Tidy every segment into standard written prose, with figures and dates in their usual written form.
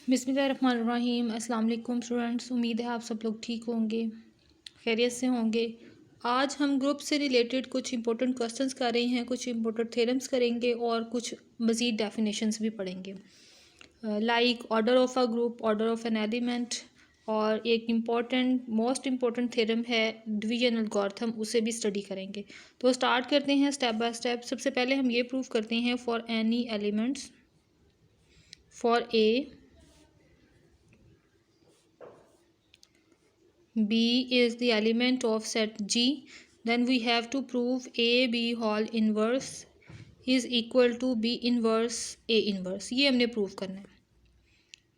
बिस्मिल्लाहिर्रहमानिर्रहीम। अस्सलाम वालेकुम स्टूडेंट्स, उम्मीद है आप सब लोग ठीक होंगे, खैरियत से होंगे। आज हम ग्रुप से रिलेटेड कुछ इंपॉर्टेंट क्वेश्चंस कर रहे हैं, कुछ इंपॉर्टेंट थ्योरम्स करेंगे और कुछ मज़ीद डेफिनेशंस भी पढ़ेंगे। Like order of a group, order of an element, और एक इम्पॉर्टेंट मोस्ट इम्पॉर्टेंट थ्योरम है डिवीजन एल्गोरिथम, उसे भी स्टडी करेंगे। तो स्टार्ट करते हैं स्टेप बाय स्टेप। सबसे पहले हम ये प्रूव करते हैं for any elements, for a B is the element of set G, then we have to prove AB whole inverse is equal to B inverse A inverse। ये हमने prove करना है।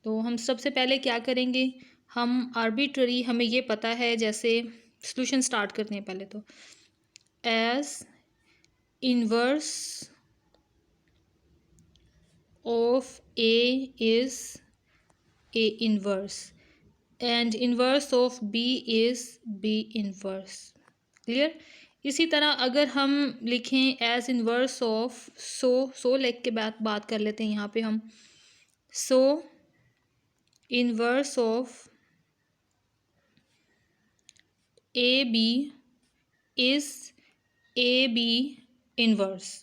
तो हम सबसे पहले क्या करेंगे, हम आर्बिट्ररी, हमें ये पता है, जैसे सॉल्यूशन स्टार्ट करते हैं पहले तो as inverse of A is A inverse and inverse of B is B inverse. Clear. इसी तरह अगर हम लिखें एज इन्वर्स ऑफ सो लिख के बात कर लेते हैं यहाँ पे हम। So inverse of A B is A B inverse.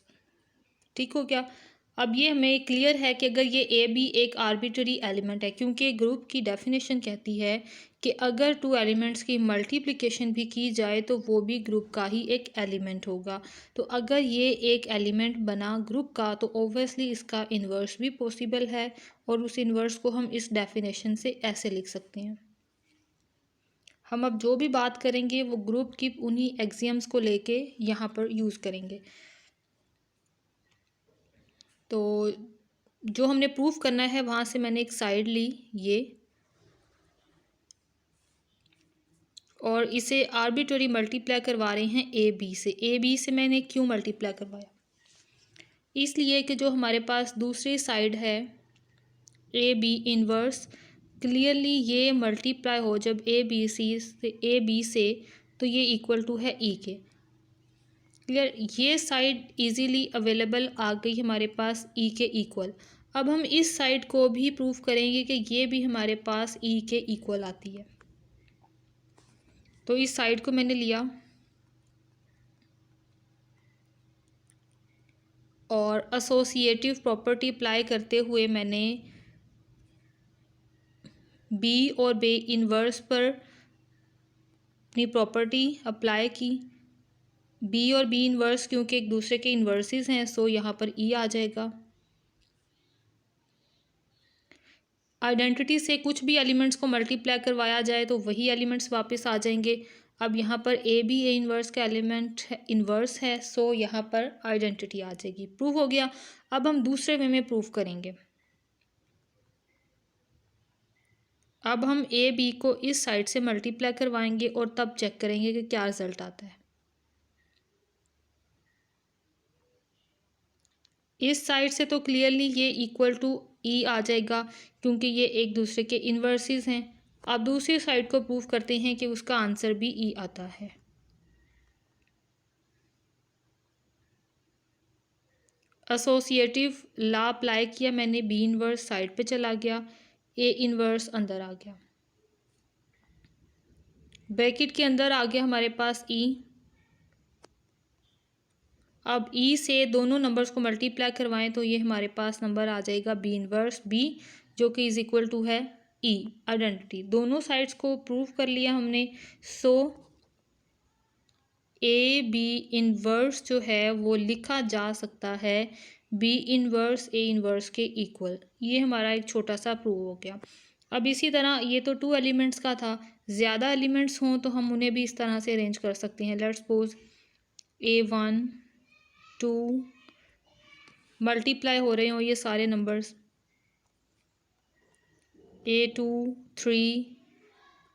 ठीक हो गया। अब ये हमें क्लियर है कि अगर ये ए बी एक आर्बिट्ररी एलिमेंट है, क्योंकि ग्रुप की डेफिनेशन कहती है कि अगर टू एलिमेंट्स की मल्टीप्लिकेशन भी की जाए तो वो भी ग्रुप का ही एक एलिमेंट होगा। तो अगर ये एक एलिमेंट बना ग्रुप का तो ओब्वियसली इसका इन्वर्स भी पॉसिबल है, और उस इन्वर्स को हम इस डेफिनेशन से ऐसे लिख सकते हैं। हम अब जो भी बात करेंगे वो ग्रुप की उन्हीं एक्सियम्स को लेके यहाँ पर यूज़ करेंगे। तो जो हमने प्रूफ करना है वहाँ से मैंने एक साइड ली ये, और इसे आर्बिट्ररी मल्टीप्लाई करवा रहे हैं ए बी से। ए बी से मैंने क्यों मल्टीप्लाई करवाया, इसलिए कि जो हमारे पास दूसरी साइड है ए बी इनवर्स, क्लियरली ये मल्टीप्लाई हो जब ए बी से तो ये इक्वल टू है ई के। क्लियर। ये साइड इजीली अवेलेबल आ गई हमारे पास ई के इक्वल। अब हम इस साइड को भी प्रूफ करेंगे कि ये भी हमारे पास ई के इक्वल आती है। तो इस साइड को मैंने लिया और एसोसिएटिव प्रॉपर्टी अप्लाई करते हुए मैंने बी और बी इन्वर्स पर अपनी प्रॉपर्टी अप्लाई की। बी और बी इन्वर्स क्योंकि एक दूसरे के इन्वर्सेस हैं, सो यहाँ पर ई आ जाएगा। आइडेंटिटी से कुछ भी एलिमेंट्स को मल्टीप्लाई करवाया जाए तो वही एलिमेंट्स वापस आ जाएंगे। अब यहाँ पर ए बी ए इन्वर्स का एलिमेंट इन्वर्स है, सो यहाँ पर आइडेंटिटी आ जाएगी। प्रूव हो गया। अब हम दूसरे वे में प्रूव करेंगे। अब हम ए बी को इस साइड से मल्टीप्लाई करवाएंगे और तब चेक करेंगे कि क्या रिजल्ट आता है। इस साइड से तो क्लियरली ये इक्वल टू ई आ जाएगा, क्योंकि ये एक दूसरे के इन्वर्सेस हैं। अब दूसरी साइड को प्रूव करते हैं कि उसका आंसर भी ई आता है। एसोसिएटिव लॉ अप्लाई किया मैंने, बी इन्वर्स साइड पे चला गया, ए इन्वर्स अंदर आ गया, ब्रैकेट के अंदर आ गया हमारे पास ई। अब ई से दोनों नंबर्स को मल्टीप्लाई करवाएं तो ये हमारे पास नंबर आ जाएगा बी इन्वर्स बी, जो कि इज इक्वल टू है ई। आइडेंटिटी दोनों साइड्स को प्रूव कर लिया हमने। सो ए बी इन्वर्स जो है वो लिखा जा सकता है बी इन्वर्स ए इन्वर्स के इक्वल। ये हमारा एक छोटा सा प्रूव हो गया। अब इसी तरह ये तो टू एलिमेंट्स का था, ज़्यादा एलिमेंट्स हों तो हम उन्हें भी इस तरह से अरेंज कर सकते हैं। लेट्स सपोज A1 2 मल्टीप्लाई हो रहे हो ये सारे numbers, A2 3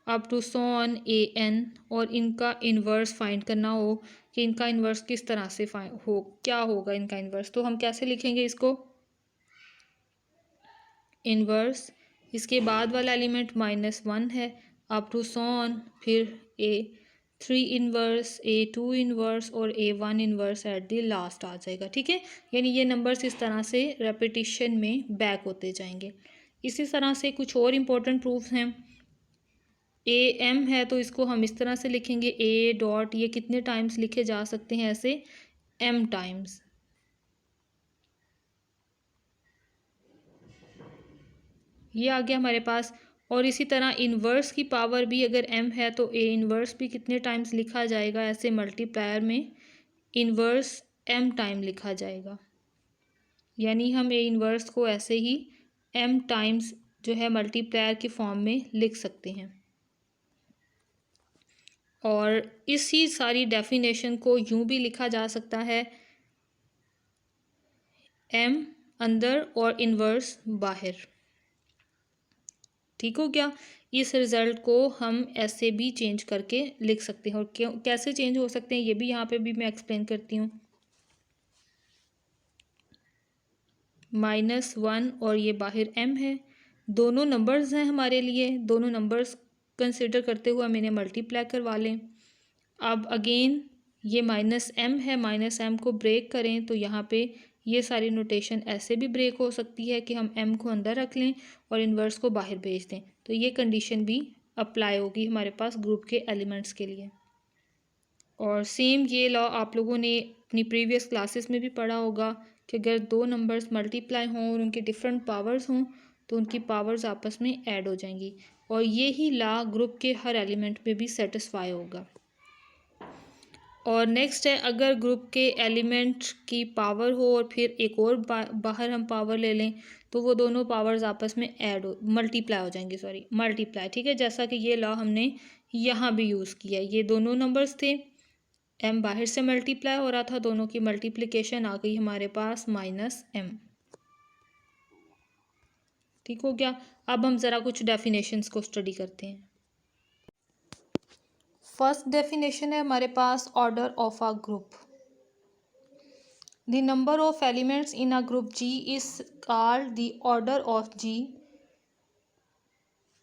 up to so on AN, और इनका इन्वर्स फाइंड करना हो कि इनका इन्वर्स किस तरह से क्या होगा इनका इन्वर्स। तो हम कैसे लिखेंगे इसको, इन्वर्स, इसके बाद वाला एलिमेंट -1 है, अप टू सो ऑन, फिर A3 इन्वर्स, A2 इन्वर्स और A1 inverse at the last आ जाएगा। ठीक है, यानी ये नंबर्स इस तरह से रेपिटिशन में बैक होते जाएंगे। इसी तरह से कुछ और इम्पोर्टेंट प्रूफ्स हैं। ए एम है तो इसको हम इस तरह से लिखेंगे, ए डॉट, ये कितने टाइम्स लिखे जा सकते हैं ऐसे, एम टाइम्स। ये आ गया हमारे पास। और इसी तरह इन्वर्स की पावर भी अगर m है तो a इन्वर्स भी कितने टाइम्स लिखा जाएगा ऐसे मल्टीप्लायर में, इन्वर्स m टाइम लिखा जाएगा। यानी हम a इन्वर्स को ऐसे ही m टाइम्स जो है मल्टीप्लायर की फॉर्म में लिख सकते हैं। और इसी सारी डेफिनेशन को यूं भी लिखा जा सकता है, m अंदर और इन्वर्स बाहर। ठीक हो गया। इस रिज़ल्ट को हम ऐसे भी चेंज करके लिख सकते हैं। और क्यों कैसे चेंज हो सकते हैं ये भी यहाँ पे भी मैं एक्सप्लेन करती हूँ। -1 और ये बाहर m है, दोनों नंबर्स हैं हमारे लिए, दोनों नंबर्स कंसिडर करते हुए हम इन्हें मल्टीप्लाई करवा लें। अब अगेन ये -m है, -m को ब्रेक करें तो यहाँ पे ये सारी नोटेशन ऐसे भी ब्रेक हो सकती है कि हम m को अंदर रख लें और इन्वर्स को बाहर भेज दें, तो ये कंडीशन भी अप्लाई होगी हमारे पास ग्रुप के एलिमेंट्स के लिए। और सेम ये लॉ आप लोगों ने अपनी प्रीवियस क्लासेस में भी पढ़ा होगा कि अगर दो नंबर्स मल्टीप्लाई हों और उनके डिफरेंट पावर्स हों तो उनकी पावर्स आपस में ऐड हो जाएंगी, और ये ही लॉ ग्रुप के हर एलिमेंट में भी सेटिस्फाई होगा। और नेक्स्ट है, अगर ग्रुप के एलिमेंट की पावर हो और फिर एक और बाहर हम पावर ले लें तो वो दोनों पावर्स आपस में ऐड हो मल्टीप्लाई हो जाएंगी, सॉरी मल्टीप्लाई, ठीक है। जैसा कि ये लॉ हमने यहाँ भी यूज़ किया, ये दोनों नंबर्स थे, m बाहर से मल्टीप्लाई हो रहा था, दोनों की मल्टीप्लिकेशन आ गई हमारे पास -m। ठीक हो गया। अब हम ज़रा कुछ डेफिनेशंस को स्टडी करते हैं। फर्स्ट डेफिनेशन है हमारे पास order of a group. The number of elements in a group G is called the order of G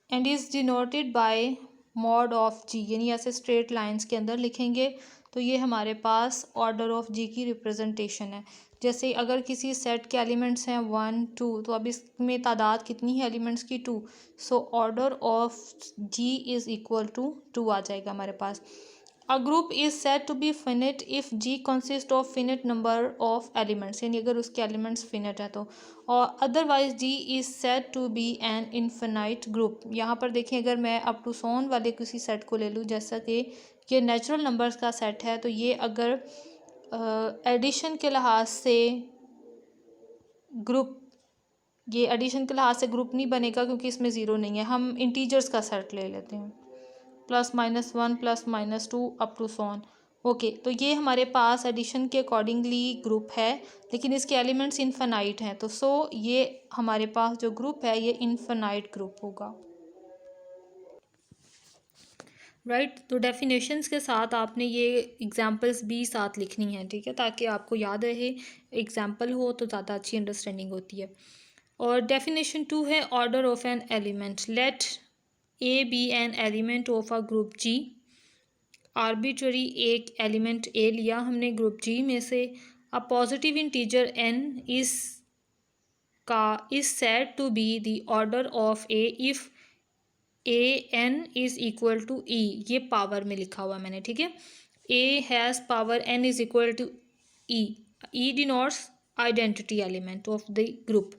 and is denoted by mod of G, यानी ऐसे स्ट्रेट लाइंस के अंदर लिखेंगे तो ये हमारे पास ऑर्डर ऑफ G की रिप्रेजेंटेशन है। जैसे अगर किसी सेट के एलिमेंट्स हैं 1 2, तो अब इसमें तादाद कितनी है एलिमेंट्स की, 2, so order of G is equal to 2 आ जाएगा हमारे पास। A group is said to be finite if G consist of finite number of elements, यानी अगर उसके एलिमेंट्स फिनिट है तो, और otherwise G is said to be an infinite group. यहाँ पर देखें, अगर मैं अप टू सोन वाले किसी सेट को ले लूँ, जैसा कि ये नेचुरल नंबर्स का सेट है, तो ये अगर एडिशन के लिहाज से ग्रुप, ये एडिशन के लिहाज से ग्रुप नहीं बनेगा क्योंकि इसमें ज़ीरो नहीं है। हम इंटीजर्स का सेट ले लेते हैं, +-1 +-2 अप टू सोन। ओके, तो ये हमारे पास एडिशन के अकॉर्डिंगली ग्रुप है, लेकिन इसके एलिमेंट्स इनफिनाइट हैं, तो ये हमारे पास जो ग्रुप है ये इनफिनाइट ग्रुप होगा। राइट तो डेफिनेशंस के साथ आपने ये एग्जांपल्स भी साथ लिखनी है, ठीक है, ताकि आपको याद रहे, एग्जांपल हो तो ज़्यादा अच्छी अंडरस्टैंडिंग होती है। और डेफिनेशन 2 है order of an element. Let a be an element of a group G। Arbitrary एक एलिमेंट ए लिया हमने ग्रुप G में से। A positive integer n is said to be the order of a if an is equal to e, ये power में लिखा हुआ मैंने, ठीक है। a has power n is equal to e, e denotes identity element of the group.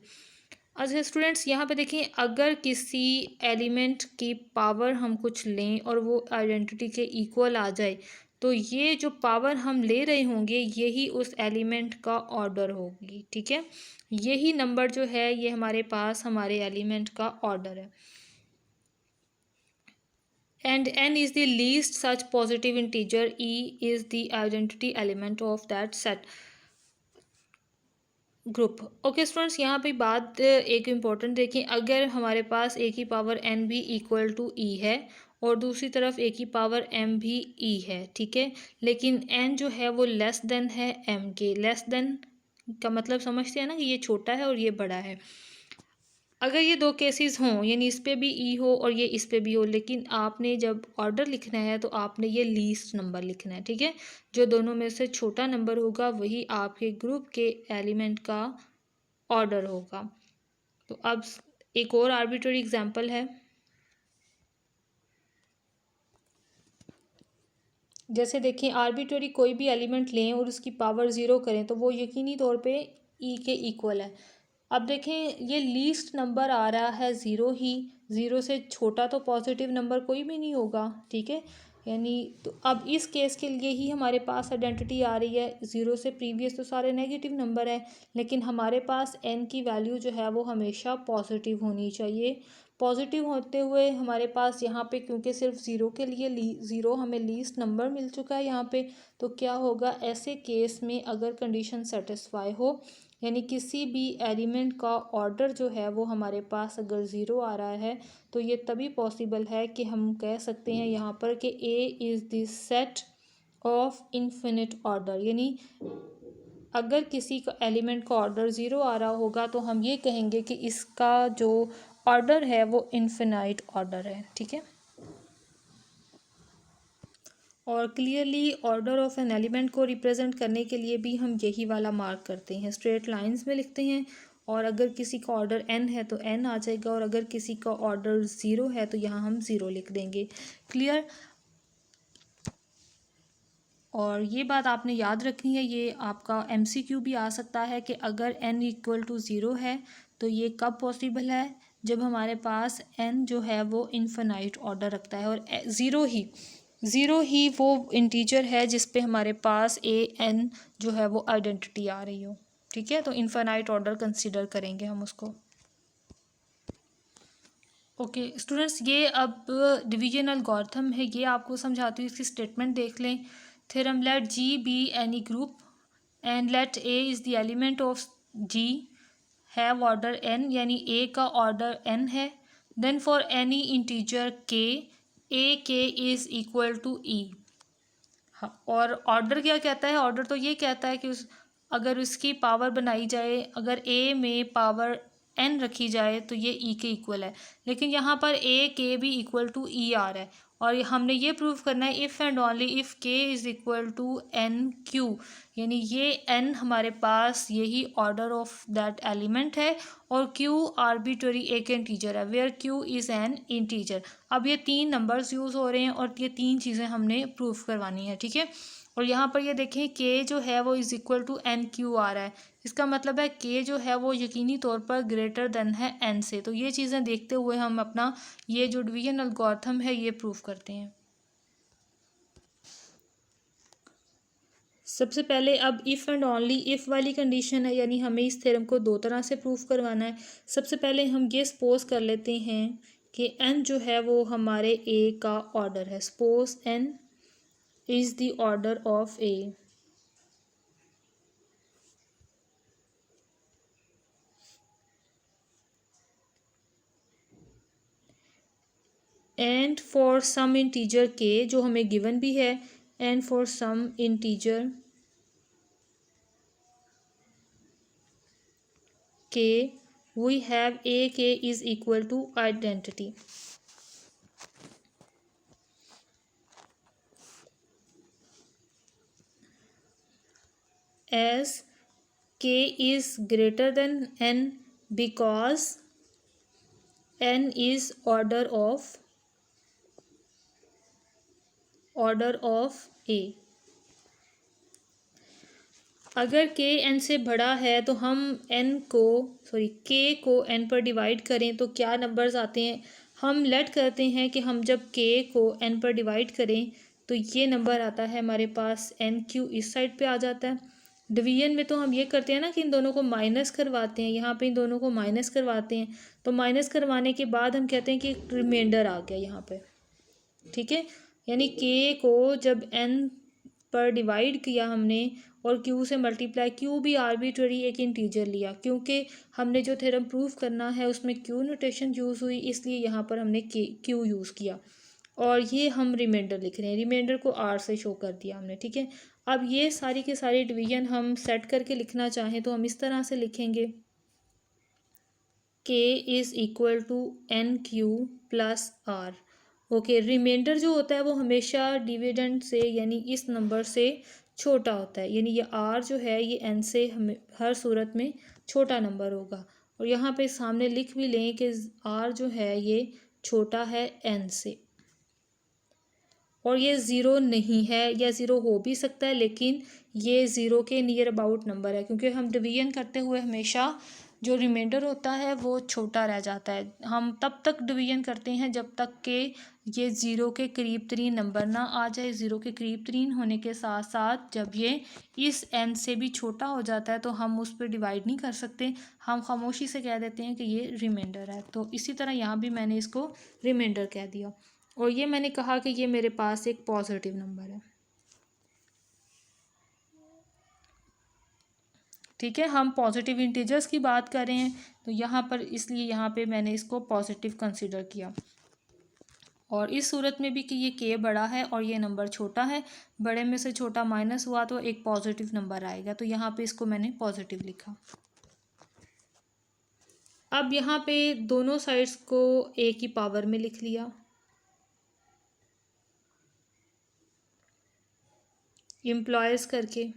अच्छा students, यहाँ पे देखें, अगर किसी एलिमेंट की पावर हम कुछ लें और वो आइडेंटिटी के इक्वल आ जाए, तो ये जो पावर हम ले रहे होंगे यही उस एलिमेंट का ऑर्डर होगी, ठीक है। यही नंबर जो है ये हमारे पास हमारे एलिमेंट का ऑर्डर है। and n is the least such positive integer, e is the identity element of that set group. Okay students, यहाँ पे बात एक इम्पॉर्टेंट देखें, अगर हमारे पास a की पावर n भी इक्वल टू e है और दूसरी तरफ a की पावर m भी e है, ठीक है, लेकिन n जो है वो लेस देन है m के। लेस देन का मतलब समझते हैं ना कि ये छोटा है और ये बड़ा है। अगर ये दो केसेस हों, यानी इस पे भी ई हो और ये इस पे भी हो, लेकिन आपने जब ऑर्डर लिखना है तो आपने ये लीस्ट नंबर लिखना है, ठीक है। जो दोनों में से छोटा नंबर होगा वही आपके ग्रुप के एलिमेंट का ऑर्डर होगा। तो अब एक और आर्बिट्ररी एग्जांपल है, जैसे देखें आर्बिट्ररी कोई भी एलिमेंट लें और उसकी पावर ज़ीरो करें तो वो यकीनी तौर पे ई के इक्वल है। अब देखें ये लीस्ट नंबर आ रहा है ज़ीरो ही, ज़ीरो से छोटा तो पॉजिटिव नंबर कोई भी नहीं होगा, ठीक है। यानी तो अब इस केस के लिए ही हमारे पास आइडेंटिटी आ रही है, ज़ीरो से प्रीवियस तो सारे नेगेटिव नंबर हैं, लेकिन हमारे पास एन की वैल्यू जो है वो हमेशा पॉजिटिव होनी चाहिए। पॉजिटिव होते हुए हमारे पास यहाँ पे क्योंकि सिर्फ ज़ीरो के लिए ज़ीरो हमें लीस्ट नंबर मिल चुका है यहाँ पे, तो क्या होगा ऐसे केस में अगर कंडीशन सेटिस्फाई हो, यानी किसी भी एलिमेंट का ऑर्डर जो है वो हमारे पास अगर ज़ीरो आ रहा है, तो ये तभी पॉसिबल है कि हम कह सकते हैं यहाँ पर कि ए is the set of infinite order. यानी अगर किसी का एलिमेंट का ऑर्डर ज़ीरो आ रहा होगा तो हम ये कहेंगे कि इसका जो ऑर्डर है वो इन्फिनाइट ऑर्डर है, ठीक है। और clearly order of an element को रिप्रेजेंट करने के लिए भी हम यही वाला मार्क करते हैं, स्ट्रेट लाइंस में लिखते हैं। और अगर किसी का ऑर्डर एन है तो एन आ जाएगा, और अगर किसी का ऑर्डर ज़ीरो है तो यहाँ हम ज़ीरो लिख देंगे। क्लियर। और ये बात आपने याद रखनी है, ये आपका एमसीक्यू भी आ सकता है कि अगर n इक्वल टू ज़ीरो है तो ये कब पॉसिबल है, जब हमारे पास n जो है वो इन्फिनाइट ऑर्डर रखता है और ज़ीरो ही वो इंटीजर है जिस पे हमारे पास an जो है वो आइडेंटिटी आ रही हो, ठीक है। तो इन्फिनाइट ऑर्डर कंसिडर करेंगे हम उसको। ओके स्टूडेंट्स, ये अब डिवीजन एल्गोरिथम है, ये आपको समझाती हूँ, इसकी स्टेटमेंट देख लें। Theorem let G be any group and let a is the element of G have order n, यानी ए का ऑर्डर एन है। Then for any integer k a के इज़ इक्वल टू ई। हाँ, और ऑर्डर क्या कहता है, ऑर्डर तो ये कहता है कि अगर उसकी पावर बनाई जाए, अगर ए में पावर एन रखी जाए तो ये ई के इक्वल है, लेकिन यहाँ पर ए के भी इक्वल टू ई आ रहा है, और हमने ये प्रूव करना है if and only if k is equal to N q, यानी ये एन हमारे पास यही ऑर्डर ऑफ दैट एलिमेंट है, और क्यू आर्बिट्ररी एक इंटीजर है where q is an integer. अब ये तीन नंबर्स यूज़ हो रहे हैं और ये तीन चीज़ें हमने प्रूफ करवानी है, ठीक है। और यहाँ पर ये देखें के जो है वो is equal to N Q आ रहा है, इसका मतलब है के जो है वो यकीनी तौर पर ग्रेटर देन है एन से। तो ये चीज़ें देखते हुए हम अपना ये जो डिवीजन एल्गोरिथम है ये प्रूफ करते हैं। सबसे पहले अब इफ़ एंड ओनली इफ़ वाली कंडीशन है, यानी हमें इस थ्योरम को दो तरह से प्रूफ करवाना है। सबसे पहले हम ये सपोज कर लेते हैं कि n जो है वो हमारे a का ऑर्डर है। Suppose n is the order of a, and for some integer k जो हमें गिवन भी है, and for some integer k we have a k is equal to identity। as k is greater than n because n is order of a। अगर k n से बड़ा है तो हम k को n पर डिवाइड करें तो क्या नंबर्स आते हैं, हम लेट करते हैं कि हम जब k को n पर डिवाइड करें तो ये नंबर आता है हमारे पास n क्यू, इस साइड पे आ जाता है। डिवीजन में तो हम ये करते हैं ना कि इन दोनों को माइनस करवाते हैं, यहाँ पे इन दोनों को माइनस करवाते हैं, तो माइनस करवाने के बाद हम कहते हैं कि रिमाइंडर आ गया यहाँ पे, ठीक है। यानी k को जब n पर डिवाइड किया हमने और q से मल्टीप्लाई, q भी आर्बिट्ररी एक इंटीजर लिया, क्योंकि हमने जो थ्योरम प्रूफ करना है उसमें q नोटेशन यूज़ हुई, इसलिए यहाँ पर हमने q यूज़ किया, और ये हम रिमाइंडर लिख रहे हैं, रिमाइंडर को r से शो कर दिया हमने, ठीक है। अब ये सारी के सारी डिवीजन हम सेट करके लिखना चाहें तो हम इस तरह से लिखेंगे, k is equal to N q plus r. Okay, remainder जो होता है वो हमेशा डिविडेंड से यानी इस नंबर से छोटा होता है, यानी ये r जो है ये n से हमें हर सूरत में छोटा नंबर होगा। और यहाँ पे सामने लिख भी लें कि r जो है ये छोटा है n से, और ये ज़ीरो नहीं है, या ज़ीरो हो भी सकता है लेकिन ये ज़ीरो के नियर अबाउट नंबर है, क्योंकि हम डिवीजन करते हुए हमेशा जो रिमाइंडर होता है वो छोटा रह जाता है। हम तब तक डिवीजन करते हैं जब तक कि ये ज़ीरो के करीब तरीन नंबर ना आ जाए। ज़ीरो के करीब तरीन होने के साथ साथ जब ये इस n से भी छोटा हो जाता है तो हम उस पर डिवाइड नहीं कर सकते, हम खामोशी से कह देते हैं कि ये रिमाइंडर है। तो इसी तरह यहाँ भी मैंने इसको रिमाइंडर कह दिया, और ये मैंने कहा कि ये मेरे पास एक पॉजिटिव नंबर है। ठीक है, हम पॉजिटिव इंटीजर्स की बात कर रहे हैं तो यहाँ पर इसलिए यहाँ पे मैंने इसको पॉजिटिव कंसीडर किया। और इस सूरत में भी कि ये के बड़ा है और ये नंबर छोटा है, बड़े में से छोटा माइनस हुआ तो एक पॉजिटिव नंबर आएगा, तो यहाँ पे इसको मैंने पॉजिटिव लिखा। अब यहाँ पे दोनों साइड्स को ए की पावर में लिख लिया, एम्प्लॉयज़ करके,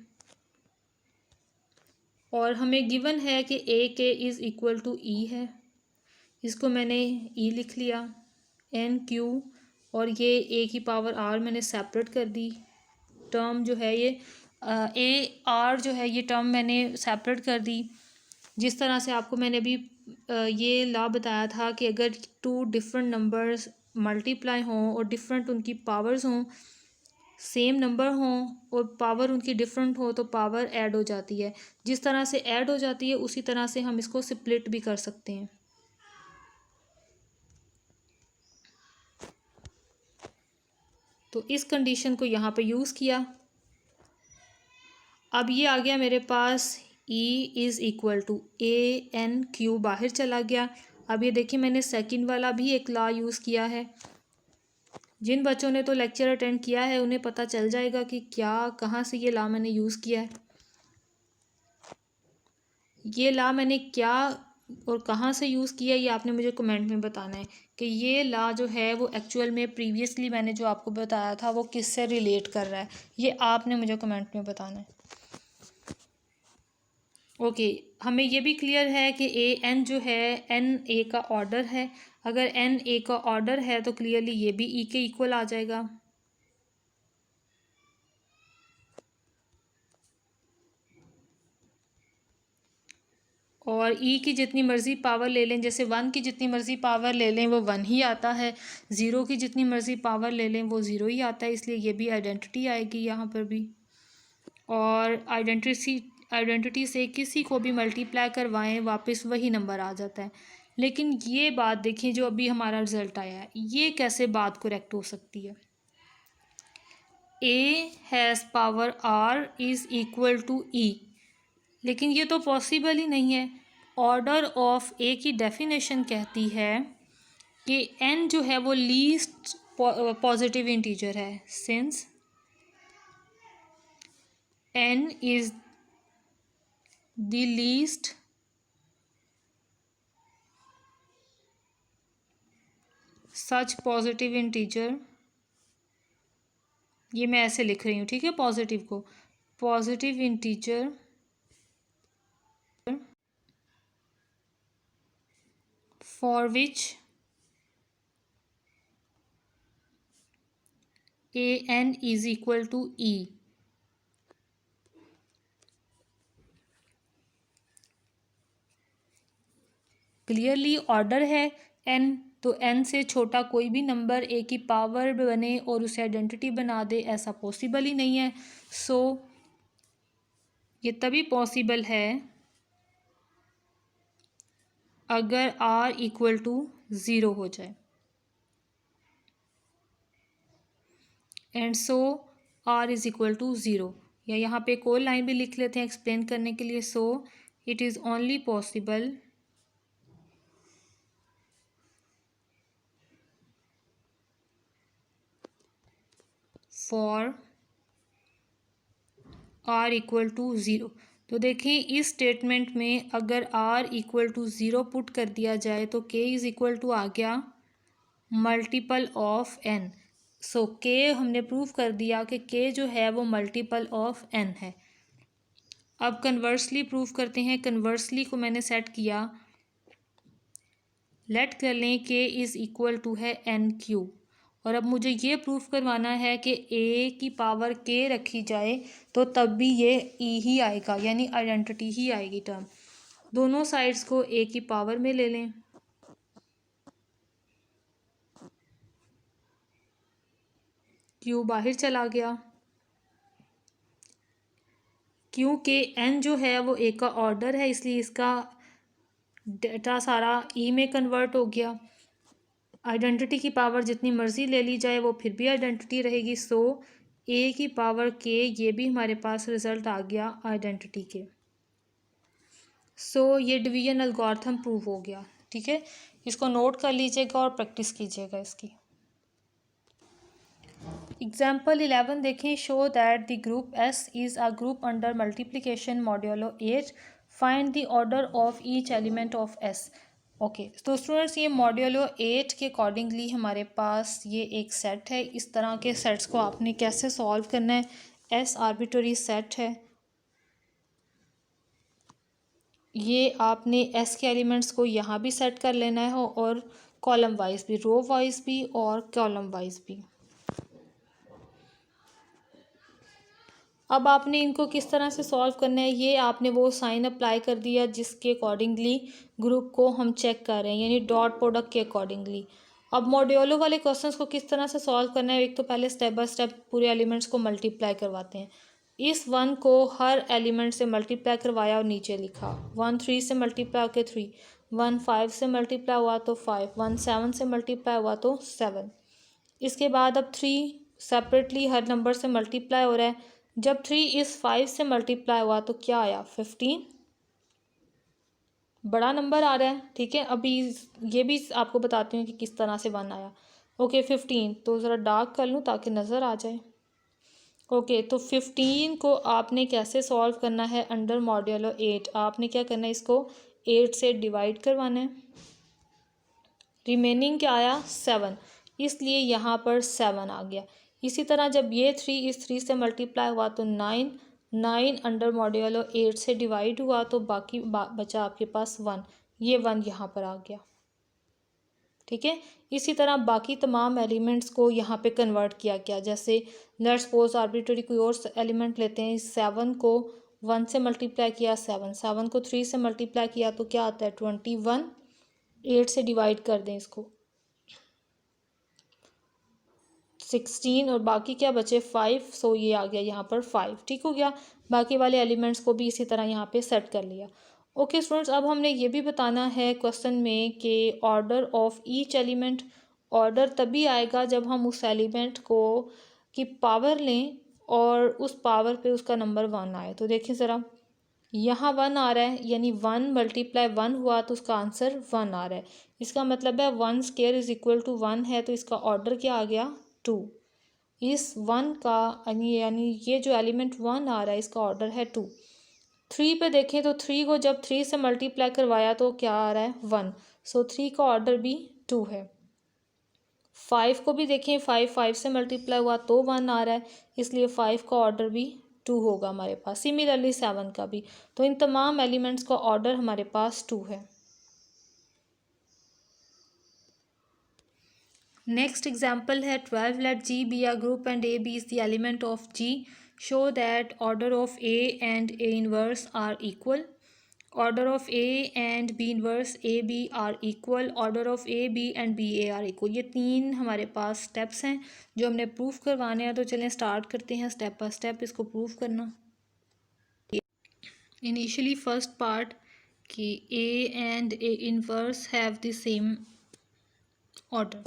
और हमें गिवन है कि ए के इज़ इक्वल टू ई है, इसको मैंने ई लिख लिया, एन क्यू, और ये ए की पावर आर मैंने सेपरेट कर दी। टर्म जो है ये ए आर जो है ये टर्म मैंने सेपरेट कर दी। जिस तरह से आपको मैंने अभी ये लॉ बताया था कि अगर टू डिफरेंट नंबर्स मल्टीप्लाई हों और डिफरेंट उनकी पावर्स हों, सेम नंबर हों और पावर उनकी डिफरेंट हो तो पावर ऐड हो जाती है। जिस तरह से ऐड हो जाती है उसी तरह से हम इसको स्प्लिट भी कर सकते हैं। तो इस कंडीशन को यहाँ पे यूज़ किया। अब ये आ गया मेरे पास E is equal to a n q, बाहर चला गया। अब ये देखिए मैंने सेकंड वाला भी एक लॉ यूज़ किया है। जिन बच्चों ने तो लेक्चर अटेंड किया है उन्हें पता चल जाएगा कि क्या कहाँ से ये लॉ मैंने यूज़ किया है। ये लॉ मैंने क्या और कहाँ से यूज़ किया ये आपने मुझे कमेंट में बताना है कि ये लॉ जो है वो एक्चुअल में प्रीवियसली मैंने जो आपको बताया था वो किससे रिलेट कर रहा है, ये आपने मुझे कमेंट में बताना है। ओके, हमें ये भी क्लियर है कि ए एन जो है एन ए का ऑर्डर है। अगर एन ए का ऑर्डर है तो क्लियरली ये भी ई के इक्वल आ जाएगा। और ई की जितनी मर्ज़ी पावर ले लें, जैसे वन की जितनी मर्ज़ी पावर ले लें वो वन ही आता है, ज़ीरो की जितनी मर्ज़ी पावर ले लें वो ज़ीरो ही आता है, इसलिए ये भी आइडेंटिटी आएगी यहाँ पर भी। और आइडेंटिटी से किसी को भी मल्टीप्लाई करवाएं वापस वही नंबर आ जाता है। लेकिन ये बात देखिए जो अभी हमारा रिज़ल्ट आया है, ये कैसे बात करेक्ट हो सकती है। A has power R is equal to E, लेकिन ये तो पॉसिबल ही नहीं है। ऑर्डर ऑफ ए की डेफिनेशन कहती है कि एन जो है वो लीस्ट पॉजिटिव इंटीजर है, since n is the least such positive integer. ये मैं ऐसे लिख रही हूँ, ठीक है, पॉजिटिव को, positive integer for which an is equal to e। Clearly order है n, तो n से छोटा कोई भी नंबर a की पावर बने और उसे आइडेंटिटी बना दे, ऐसा पॉसिबल ही नहीं है। सो ये तभी पॉसिबल है अगर r इक्वल टू ज़ीरो हो जाए, and so r is equal to zero. या यहाँ पे एक और लाइन भी लिख लेते हैं एक्सप्लेन करने के लिए। So it is only possible for r equal to zero. तो देखिए इस स्टेटमेंट में अगर r equal to zero put कर दिया जाए तो k इज़ इक्वल टू आ गया multiple of n। So k हमने प्रूव कर दिया कि k जो है वो मल्टीपल ऑफ n है। अब कन्वर्सली प्रूव करते हैं। कन्वर्सली को मैंने सेट किया लेट कर लें के इज़ इक्वल टू है एन क्यू, और अब मुझे ये प्रूफ करवाना है कि ए की पावर के रखी जाए तो तब भी ये ई ही आएगा, यानी आइडेंटिटी ही आएगी टर्म। दोनों साइड्स को ए की पावर में ले लें, क्यू बाहर चला गया, क्योंकि एन जो है वो ए का ऑर्डर है इसलिए इसका डेटा सारा ई में कन्वर्ट हो गया। आइडेंटिटी की पावर जितनी मर्ज़ी ले ली जाए वो फिर भी आइडेंटिटी रहेगी, सो ए की पावर के ये भी हमारे पास रिज़ल्ट आ गया आइडेंटिटी के। सो ये डिवीजन एल्गोरिथम प्रूव हो गया। ठीक है, इसको नोट कर लीजिएगा और प्रैक्टिस कीजिएगा इसकी। एग्जाम्पल 11 देखें, show that the group S is a group under multiplication modulo 8, find the order of each element of S. Okay, तो स्टूडेंट्स ये मॉड्यूलो 8 के अकॉर्डिंगली हमारे पास ये एक सेट है। इस तरह के सेट्स को आपने कैसे सॉल्व करना है, एस आर्बिट्ररी सेट है, ये आपने एस के एलिमेंट्स को यहाँ भी सेट कर लेना है और कॉलम वाइज भी, रो वाइज भी और कॉलम वाइज भी। अब आपने इनको किस तरह से सॉल्व करना है, ये आपने वो साइन अप्लाई कर दिया जिसके अकॉर्डिंगली ग्रुप को हम चेक कर रहे हैं, यानी डॉट प्रोडक्ट के अकॉर्डिंगली। अब मॉड्यूलो वाले क्वेश्चंस को किस तरह से सॉल्व करना है, एक तो पहले स्टेप बाय स्टेप पूरे एलिमेंट्स को मल्टीप्लाई करवाते हैं। इस 1 को हर एलिमेंट से मल्टीप्लाई करवाया और नीचे लिखा। 1 3 से मल्टीप्लाई होकर 3, 1 5 से मल्टीप्लाई हुआ तो 5, 1 7 से मल्टीप्लाई हुआ तो 7। इसके बाद अब 3 सेपरेटली हर नंबर से मल्टीप्लाई हो रहा है। जब 3 इस 5 से मल्टीप्लाई हुआ तो क्या आया, 15, बड़ा नंबर आ रहा है। ठीक है, अभी ये भी आपको बताती हूँ कि किस तरह से 1 आया। ओके 15, तो ज़रा डार्क कर लूँ ताकि नज़र आ जाए। ओके, तो 15 को आपने कैसे सॉल्व करना है अंडर मॉड्यूलो 8, आपने क्या करना है, इसको 8 से डिवाइड करवाना है। रिमेनिंग क्या आया, 7, इसलिए यहाँ पर 7 आ गया। इसी तरह जब ये 3 इस 3 से मल्टीप्लाई हुआ तो 9, 9 अंडर मॉड्यूलो 8 से डिवाइड हुआ तो बाकी बचा आपके पास 1, ये 1 यहाँ पर आ गया। ठीक है, इसी तरह बाकी तमाम एलिमेंट्स को यहाँ पे कन्वर्ट किया गया। जैसे लेट्स सपोज आर्बिट्ररी कोई और एलिमेंट लेते हैं, 7 को 1 से मल्टीप्लाई किया 7, 7 को 3 से मल्टीप्लाई किया तो क्या आता है 21, 8 से डिवाइड कर दें इसको 16, और बाकी क्या बचे 5, सो ये आ गया यहाँ पर 5। ठीक हो गया, बाकी वाले एलिमेंट्स को भी इसी तरह यहाँ पे सेट कर लिया। ओके स्टूडेंट्स, अब हमने ये भी बताना है क्वेश्चन में कि order of each element, order तभी आएगा जब हम उस एलिमेंट को की पावर लें और उस पावर पे उसका नंबर 1 आए। तो देखिए ज़रा, यहाँ 1 आ रहा है, यानी 1 मल्टीप्लाई 1 हुआ तो उसका आंसर 1 आ रहा है। इसका मतलब है 1 स्क्वायर इज इक्वल टू 1 है, तो इसका ऑर्डर क्या आ गया, 2। इस 1 का यानी ये जो एलिमेंट 1 आ रहा है इसका ऑर्डर है 2। 3 पे देखें तो 3 को जब 3 से मल्टीप्लाई करवाया तो क्या आ रहा है, 1, सो 3 का ऑर्डर भी 2 है। 5 को भी देखें, 5 से मल्टीप्लाई हुआ तो 1 आ रहा है, इसलिए 5 का ऑर्डर भी 2 होगा हमारे पास। सिमिलरली 7 का भी। तो इन तमाम एलिमेंट्स का ऑर्डर हमारे पास 2 है। नेक्स्ट एग्जाम्पल है 12, let G be a group and a b is the element of G, show that order of a and a inverse are equal. Order of a and b inverse a b are equal, order of A b and b a are equal. ये 3 हमारे पास steps हैं जो हमने proof करवाने हैं। तो चलें start करते हैं स्टेप बाय स्टेप इसको प्रूफ करना। इनिशियली फर्स्ट पार्ट कि ए and a inverse have the same order.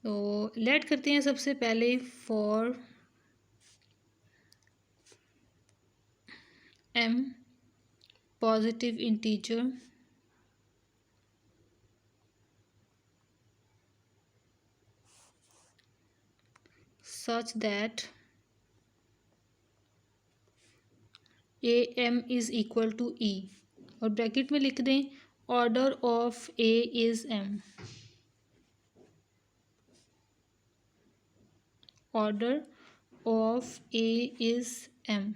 तो लेट करते हैं सबसे पहले for m positive integer such that am is equal to e, और ब्रैकेट में लिख दें order of a is m, order of a is m।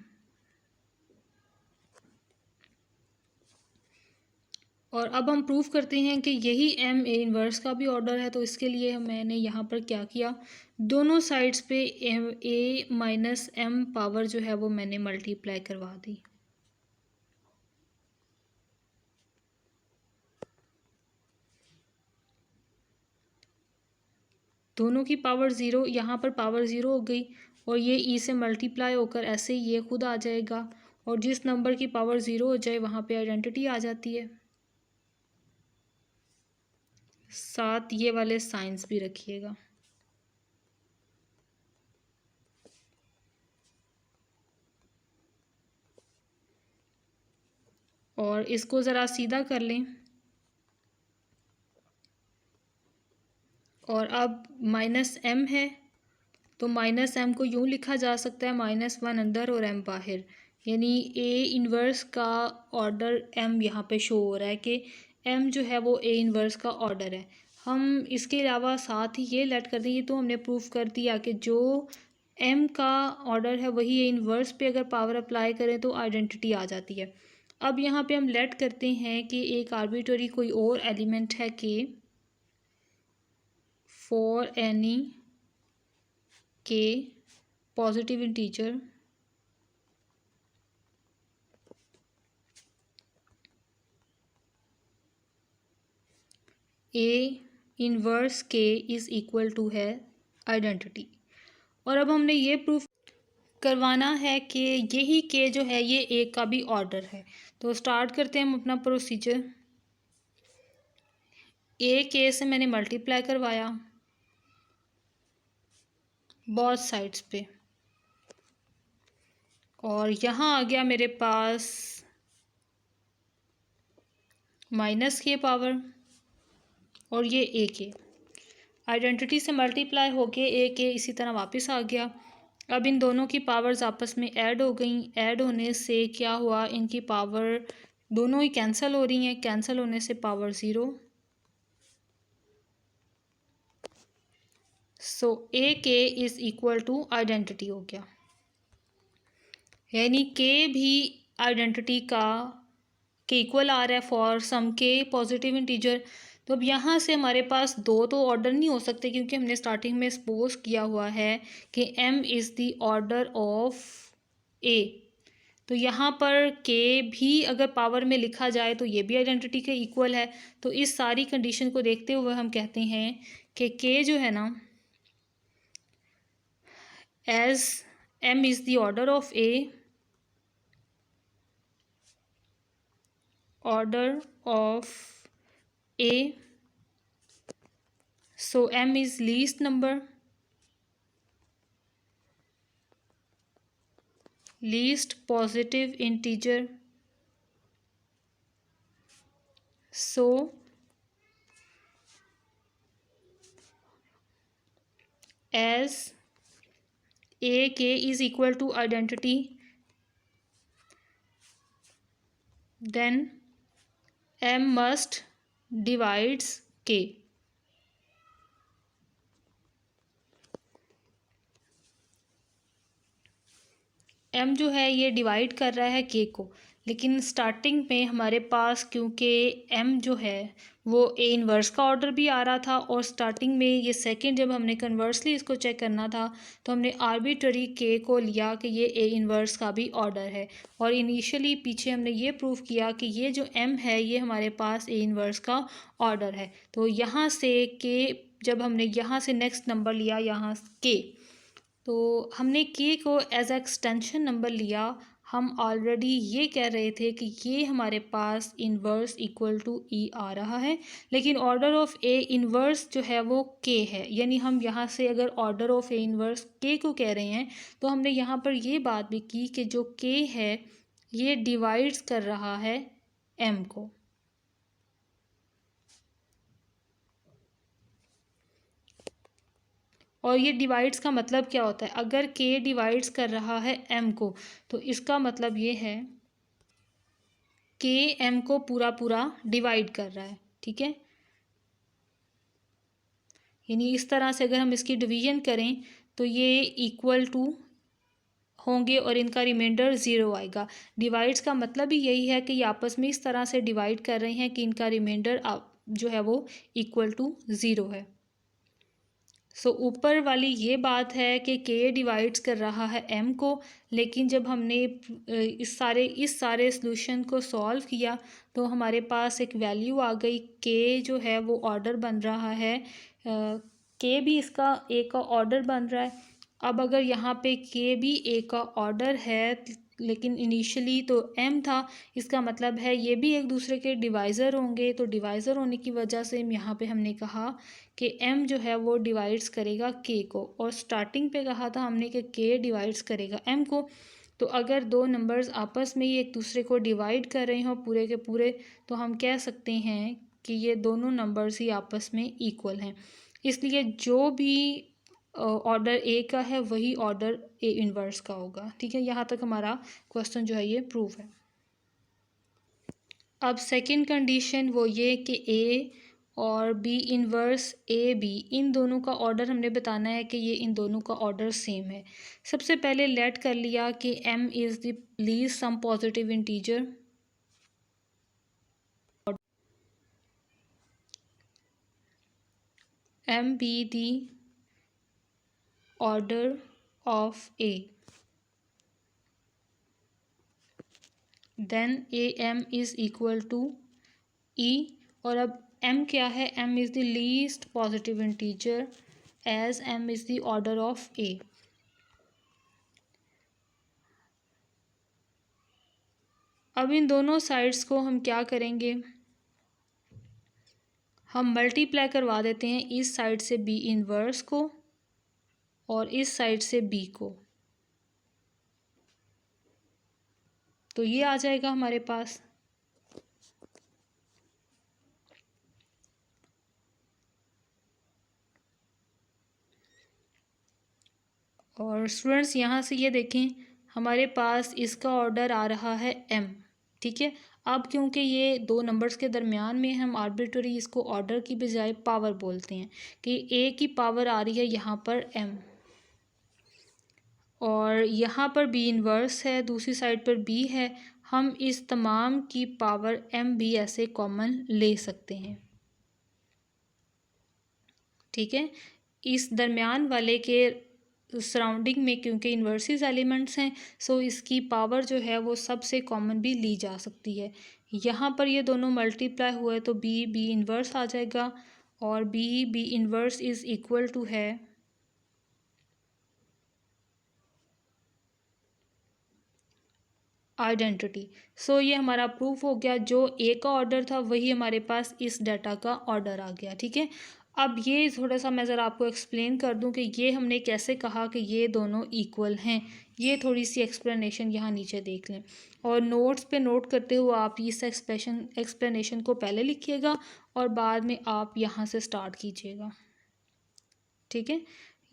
और अब हम प्रूव करते हैं कि यही एम ए इन्वर्स का भी ऑर्डर है। तो इसके लिए मैंने यहाँ पर क्या किया, दोनों साइड्स पे m a minus m power जो है वो मैंने मल्टीप्लाई करवा दी। दोनों की पावर ज़ीरो, यहाँ पर पावर ज़ीरो हो गई और ये ई से मल्टीप्लाई होकर ऐसे ही ये खुद आ जाएगा। और जिस नंबर की पावर ज़ीरो हो जाए वहाँ पे आइडेंटिटी आ जाती है। साथ ये वाले साइंस भी रखिएगा। और इसको ज़रा सीधा कर लें। और अब माइनस एम है तो माइनस एम को यूँ लिखा जा सकता है माइनस वन अंदर और एम बाहर, यानी ए इन्वर्स का ऑर्डर एम यहाँ पे शो हो रहा है कि एम जो है वो ए इन्वर्स का ऑर्डर है। हम इसके अलावा साथ ही ये लेट कर दें, ये तो हमने प्रूफ कर दिया कि जो एम का ऑर्डर है वही ए इन्वर्स पे अगर पावर अप्लाई करें तो आइडेंटिटी आ जाती है। अब यहाँ पे हम लेट करते हैं कि एक आर्बिट्ररी कोई और एलिमेंट है कि फॉर एनी के पॉजिटिव इंटीजर ए इनवर्स के इज़ इक्वल टू है आइडेंटिटी। और अब हमने ये प्रूफ करवाना है कि यही के जो है ये ए का भी ऑर्डर है। तो स्टार्ट करते हैं हम अपना प्रोसीजर। ए के से मैंने मल्टीप्लाई करवाया बोथ साइड्स पे, और यहाँ आ गया मेरे पास माइनस के पावर और ये ए के आइडेंटिटी से मल्टीप्लाई होके ए के इसी तरह वापस आ गया। अब इन दोनों की पावर्स आपस में ऐड हो गई। ऐड होने से क्या हुआ, इनकी पावर दोनों ही कैंसिल हो रही हैं। कैंसिल होने से पावर ज़ीरो। सो ए के इज़ इक्वल टू आइडेंटिटी हो गया, यानी के भी आइडेंटिटी का के इक्वल आ रहा है फॉर सम के पॉजिटिव इंटीजर। तो अब यहाँ से हमारे पास दो तो ऑर्डर नहीं हो सकते क्योंकि हमने स्टार्टिंग में सपोज किया हुआ है कि m is the order of a। तो यहाँ पर k भी अगर पावर में लिखा जाए तो ये भी आइडेंटिटी के इक्वल है। तो इस सारी कंडीशन को देखते हुए हम कहते हैं कि k जो है ना, as m is the order of a, order of a, so m is least number, least positive integer, so as a k is equal to identity, then m must divides k। m जो है ये divide कर रहा है k को, लेकिन starting में हमारे पास क्योंकि m जो है वो ए इन्वर्स का ऑर्डर भी आ रहा था, और स्टार्टिंग में ये सेकंड जब हमने कन्वर्सली इसको चेक करना था तो हमने आर्बिट्ररी k को लिया कि ये ए इन्वर्स का भी ऑर्डर है। और इनिशियली पीछे हमने ये प्रूव किया कि ये जो m है ये हमारे पास ए इन्वर्स का ऑर्डर है। तो यहाँ से k, जब हमने यहाँ से नेक्स्ट नंबर लिया यहाँ k, तो हमने के को एज एक्सटेंशन नंबर लिया। हम ऑलरेडी ये कह रहे थे कि ये हमारे पास इन्वर्स इक्वल टू ई आ रहा है, लेकिन ऑर्डर ऑफ ए इन्वर्स जो है वो के है। यानी हम यहाँ से अगर ऑर्डर ऑफ ए इन्वर्स के को कह रहे हैं तो हमने यहाँ पर ये बात भी की कि जो के है ये डिवाइड्स कर रहा है एम को। और ये डिवाइड्स का मतलब क्या होता है, अगर के डिवाइड्स कर रहा है एम को तो इसका मतलब ये है के एम को पूरा पूरा डिवाइड कर रहा है। ठीक है, यानी इस तरह से अगर हम इसकी डिवीजन करें तो ये इक्वल टू होंगे और इनका रिमाइंडर ज़ीरो आएगा। डिवाइड्स का मतलब ही यही है कि ये आपस में इस तरह से डिवाइड कर रहे हैं कि इनका रिमाइंडर जो है वो इक्वल टू ज़ीरो है। सो ऊपर वाली ये बात है कि के डिवाइड्स कर रहा है एम को, लेकिन जब हमने इस सारे सॉल्यूशन को सॉल्व किया तो हमारे पास एक वैल्यू आ गई। के जो है वो ऑर्डर बन रहा है, के भी इसका ए का ऑर्डर बन रहा है। अब अगर यहाँ पे के भी ए का ऑर्डर है लेकिन इनिशियली तो एम था, इसका मतलब है ये भी एक दूसरे के डिवाइज़र होंगे। तो डिवाइज़र होने की वजह से यहाँ पे हमने कहा कि m जो है वो डिवाइड्स करेगा k को, और स्टार्टिंग पे कहा था हमने कि k डिवाइड्स करेगा m को। तो अगर दो नंबर्स आपस में ही एक दूसरे को डिवाइड कर रहे हों पूरे के पूरे, तो हम कह सकते हैं कि ये दोनों नंबर्स ही आपस में इक्वल हैं। इसलिए जो भी ऑर्डर ए का है वही ऑर्डर ए इन्वर्स का होगा। ठीक है, यहाँ तक हमारा क्वेश्चन जो है ये प्रूव है। अब सेकंड कंडीशन वो ये कि ए और बी इन्वर्स ए बी, इन दोनों का ऑर्डर हमने बताना है कि ये इन दोनों का ऑर्डर सेम है। सबसे पहले लेट कर लिया कि m is the least some positive integer, m be the order of a, then am is equal to e। और अब m क्या है, m is the least positive integer as m is the order of a। अब इन दोनों sides को हम क्या करेंगे, हम मल्टीप्लाई करवा देते हैं इस साइड से बी इन्वर्स को और इस साइड से बी को, तो ये आ जाएगा हमारे पास। और स्टूडेंट्स यहाँ से ये देखें, हमारे पास इसका ऑर्डर आ रहा है m। ठीक है, अब क्योंकि ये दो नंबर्स के दरमियान में हम आर्बिट्ररी इसको ऑर्डर की बजाय पावर बोलते हैं कि a की पावर आ रही है यहाँ पर m, और यहाँ पर b इन्वर्स है, दूसरी साइड पर b है। हम इस तमाम की पावर m भी ऐसे कॉमन ले सकते हैं। ठीक है, इस दरमियान वाले के सराउंडिंग में क्योंकि इन्वर्सिस एलिमेंट्स हैं, सो इसकी पावर जो है वो सबसे कॉमन भी ली जा सकती है। यहाँ पर ये दोनों मल्टीप्लाई हुए तो बी इन्वर्स आ जाएगा, और b inverse is equal to है आइडेंटिटी। सो ये हमारा प्रूफ हो गया, जो ए का ऑर्डर था वही हमारे पास इस डाटा का ऑर्डर आ गया। ठीक है, अब ये थोड़ा सा मैं ज़रा आपको एक्सप्लेन कर दूं कि ये हमने कैसे कहा कि ये दोनों इक्वल हैं। ये थोड़ी सी एक्सप्लेनेशन यहाँ नीचे देख लें, और नोट्स पे नोट करते हुए आप इस एक्सप्लेनेशन को पहले लिखिएगा और बाद में आप यहाँ से स्टार्ट कीजिएगा। ठीक है,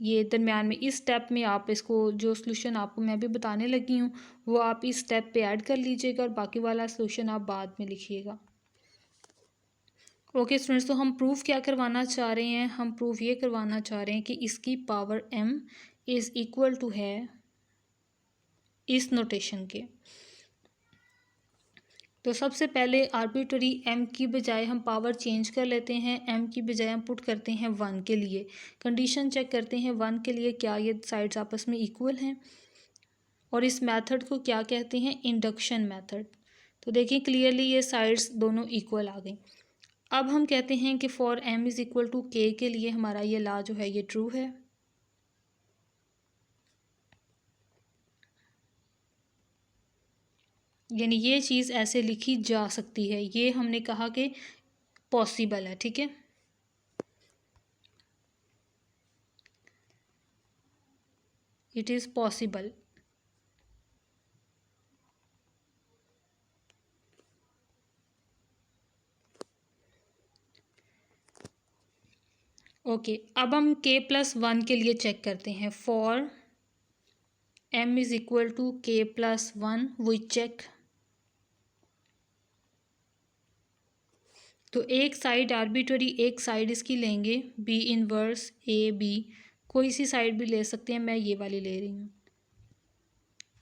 ये दरमियान में इस स्टेप में आप इसको, जो सॉल्यूशन आपको मैं भी बताने लगी हूँ, वो आप इस स्टेप पे ऐड कर लीजिएगा और बाकी वाला सॉल्यूशन आप बाद में लिखिएगा। ओके स्टूडेंट्स, तो हम प्रूफ क्या करवाना चाह रहे हैं, हम प्रूफ ये करवाना चाह रहे हैं कि इसकी power m is equal to है इस नोटेशन के। तो सबसे पहले आर्बिट्ररी m की बजाय हम पावर चेंज कर लेते हैं। m की बजाय हम पुट करते हैं 1 के लिए, कंडीशन चेक करते हैं 1 के लिए क्या ये साइड्स आपस में इक्वल हैं, और इस मेथड को क्या कहते हैं, इंडक्शन मेथड। तो देखिए क्लियरली ये साइड्स दोनों इक्वल आ गई। अब हम कहते हैं कि for m is equal to k के लिए हमारा ये लॉ जो है ये ट्रू है। यानी ये चीज़ ऐसे लिखी जा सकती है, ये हमने कहा कि पॉसिबल है। ठीक है, इट इज़ पॉसिबल। ओके, अब हम k+1 के लिए चेक करते हैं। For m is equal to k+1 we check. तो एक साइड आर्बिट्ररी, एक साइड इसकी लेंगे b इन्वर्स a b, कोई सी साइड भी ले सकते हैं, मैं ये वाली ले रही हूँ।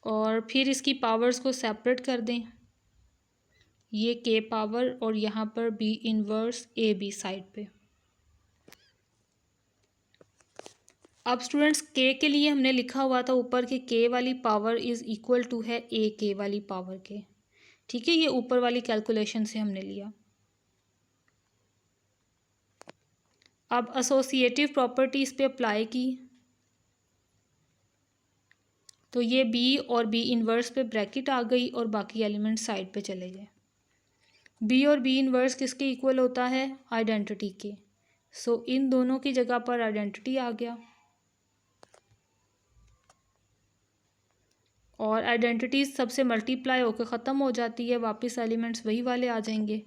और फिर इसकी पावर्स को सेपरेट कर दें, ये के पावर और यहाँ पर b inverse a b side पे। अब स्टूडेंट्स के लिए हमने लिखा हुआ था ऊपर कि के वाली पावर इज़ इक्वल टू है ए के वाली पावर के, ठीक है, ये ऊपर वाली कैलकुलेशन से हमने लिया। अब एसोसिएटिव प्रॉपर्टी इस पे अप्लाई की तो ये बी और बी इन्वर्स पे ब्रैकेट आ गई और बाकी एलिमेंट साइड पे चले गए। बी और बी इन्वर्स किसके इक्वल होता है? आइडेंटिटी के। सो इन दोनों की जगह पर आइडेंटिटी आ गया और आइडेंटिटी सबसे मल्टीप्लाई होकर ख़त्म हो जाती है, वापस एलिमेंट्स वही वाले आ जाएंगे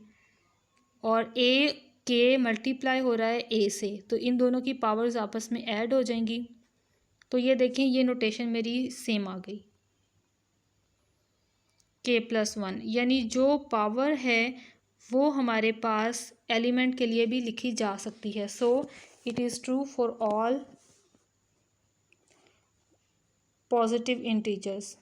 और ए के मल्टीप्लाई हो रहा है ए से, तो इन दोनों की पावर्स आपस में ऐड हो जाएंगी। तो ये देखें, ये नोटेशन मेरी सेम आ गई, k+1, यानी जो पावर है वो हमारे पास एलिमेंट के लिए भी लिखी जा सकती है। सो it is true for all positive integers.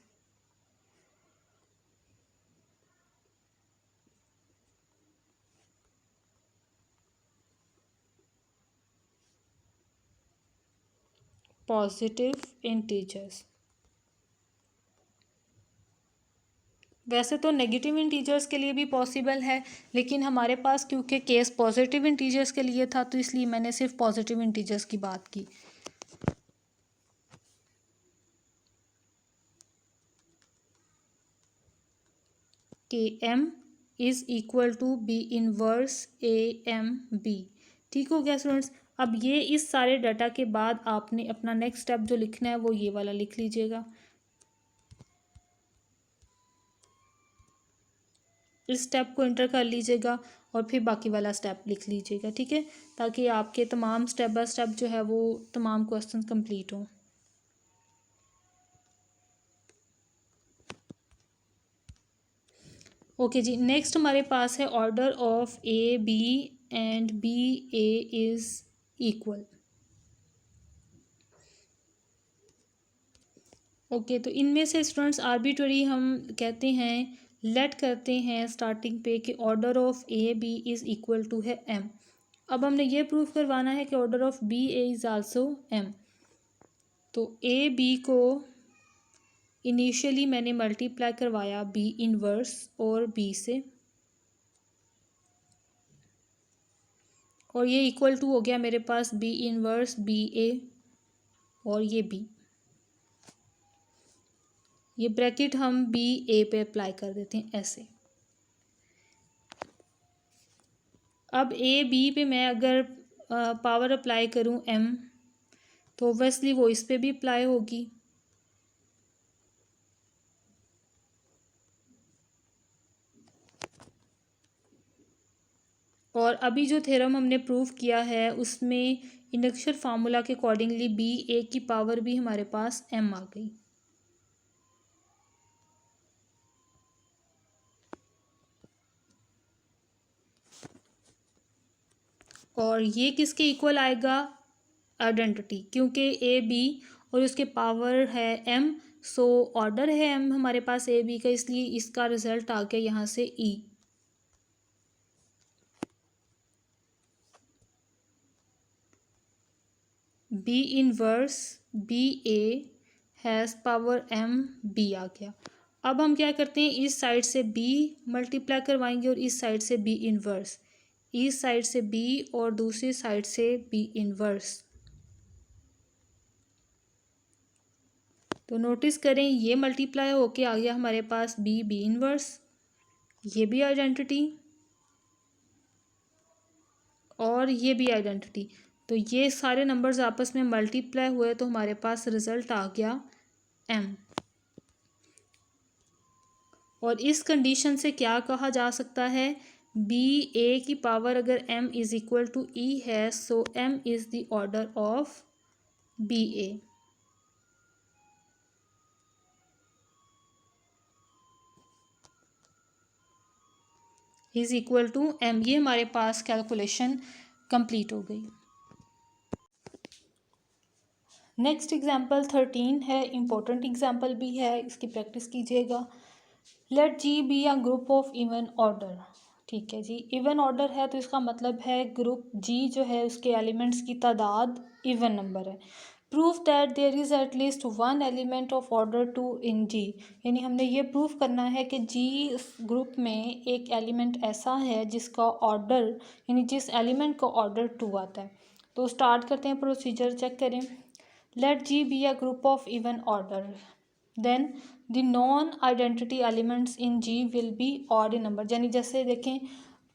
Positive integers. वैसे तो नेगेटिव इंटीजर्स के लिए भी पॉसिबल है, लेकिन हमारे पास क्योंकि केस पॉजिटिव इंटीजर्स के लिए था तो इसलिए मैंने सिर्फ पॉजिटिव इंटीजर्स की बात की। K m is equal to b inverse a m b. ठीक हो गया स्टूडेंट्स। अब ये इस सारे डाटा के बाद आपने अपना नेक्स्ट स्टेप जो लिखना है वो ये वाला लिख लीजिएगा, इस स्टेप को इंटर कर लीजिएगा और फिर बाकी वाला स्टेप लिख लीजिएगा, ठीक है, ताकि आपके तमाम स्टेप बाय स्टेप जो है वो तमाम क्वेश्चन कंप्लीट हों। ओके जी, नेक्स्ट हमारे पास है order of A b and b A is equal. Okay, तो इनमें से स्टूडेंट्स आर्बिट्ररी हम कहते हैं, लेट करते हैं स्टार्टिंग पे कि order of A B is equal to है एम। अब हमने ये प्रूव करवाना है कि order of B A is also m. तो ए बी को इनिशियली मैंने मल्टीप्लाई करवाया बी इनवर्स और बी से, और ये इक्वल टू हो गया मेरे पास बी इनवर्स बी ए और ये बी। ये ब्रैकेट हम बी ए पे अप्लाई कर देते हैं ऐसे। अब ए बी पे मैं अगर पावर अप्लाई करूं एम, तो ऑब्वियसली वो इस पे भी अप्लाई होगी। और अभी जो थ्योरम हमने प्रूव किया है उसमें इंडक्शन फार्मूला के अकॉर्डिंगली बी ए की पावर भी हमारे पास एम आ गई। और ये किसके इक्वल आएगा? आइडेंटिटी, क्योंकि ए बी और उसके पावर है एम, सो ऑर्डर है एम हमारे पास ए बी का, इसलिए इसका रिजल्ट आ गया यहाँ से E. B inverse B A has power M B आ गया। अब हम क्या करते हैं, इस साइड से बी मल्टीप्लाई करवाएंगे और इस साइड से बी इनवर्स, इस साइड से बी और दूसरी साइड से बी इनवर्स। तो नोटिस करें ये मल्टीप्लाई होके आ गया हमारे पास बी बी इनवर्स, ये भी आइडेंटिटी और ये भी आइडेंटिटी। तो ये सारे नंबर्स आपस में मल्टीप्लाई हुए तो हमारे पास रिजल्ट आ गया एम। और इस कंडीशन से क्या कहा जा सकता है, बी ए की पावर अगर M is equal to E है, so M is the order of B A. Is equal to M. ये हमारे पास कैलकुलेशन कंप्लीट हो गई। नेक्स्ट एग्जाम्पल 13 है, इम्पोर्टेंट एग्जाम्पल भी है, इसकी प्रैक्टिस कीजिएगा। Let G be a group of even order. ठीक है जी, इवन ऑर्डर है तो इसका मतलब है ग्रुप जी जो है उसके एलिमेंट्स की तादाद इवन नंबर है। Proof that there is at least one element of order two in G, यानी हमने ये प्रूफ करना है कि जी ग्रुप में एक एलिमेंट ऐसा है जिसका ऑर्डर, यानी जिस एलिमेंट का ऑर्डर टू आता है। तो स्टार्ट करते हैं, प्रोसीजर चेक करें। Let G be a group of even order, then the non identity elements in G will be odd in number. यानी जैसे देखें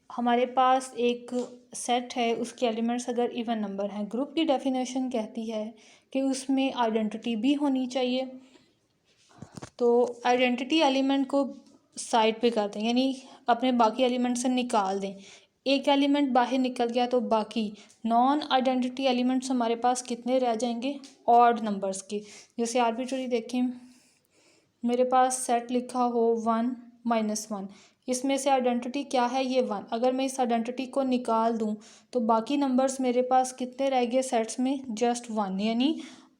हमारे पास एक सेट है, उसके एलिमेंट्स अगर इवन नंबर हैं, ग्रुप की डेफिनेशन कहती है कि उसमें आइडेंटिटी भी होनी चाहिए। तो आइडेंटिटी एलिमेंट को साइड पे कर दें, यानी अपने बाकी एलिमेंट से निकाल दें। एक एलिमेंट बाहर निकल गया तो बाकी नॉन आइडेंटिटी एलिमेंट्स हमारे पास कितने रह जाएंगे, ऑड नंबर्स के। जैसे आर्बिट्ररी देखें, मेरे पास सेट लिखा हो 1 - 1, इसमें से आइडेंटिटी क्या है, ये 1। अगर मैं इस आइडेंटिटी को निकाल दूं तो बाकी नंबर्स मेरे पास कितने रह गए सेट्स में, जस्ट 1, यानी